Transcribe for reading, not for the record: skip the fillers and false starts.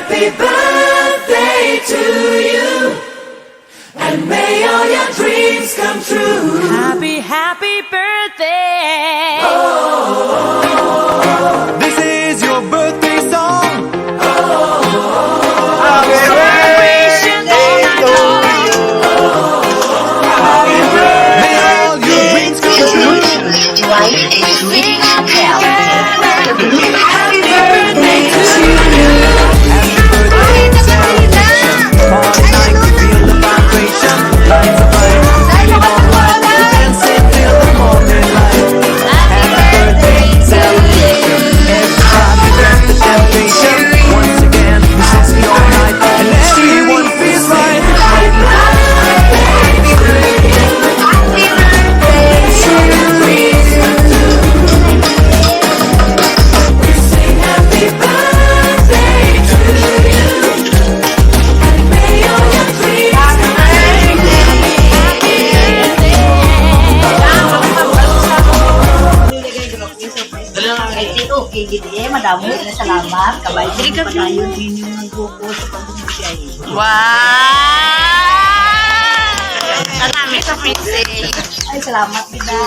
happy birthday to you, and may all your dreams come true. Happy, happy birthday. This is your birthday song. Celebration all night long. May all your dreams come The true. Bluetooth device is ready to pair. Happy birthday to you. Happy birthday celebration. Party night, we feel the vibration. Lights are bright, feeling alright. We'll dance till the morning light. Happy birthday celebration. Everybody grab the champagne. Once again, this is your night, and everyone feels right. Sing happy birthday to you, and may all your dreams come Okay, gini eh, madamo na salamat. Kabay din pa tayo ninyo ng grupo sa pagbibigay. Wow! Salamat sa princess. Ay, salamat din na.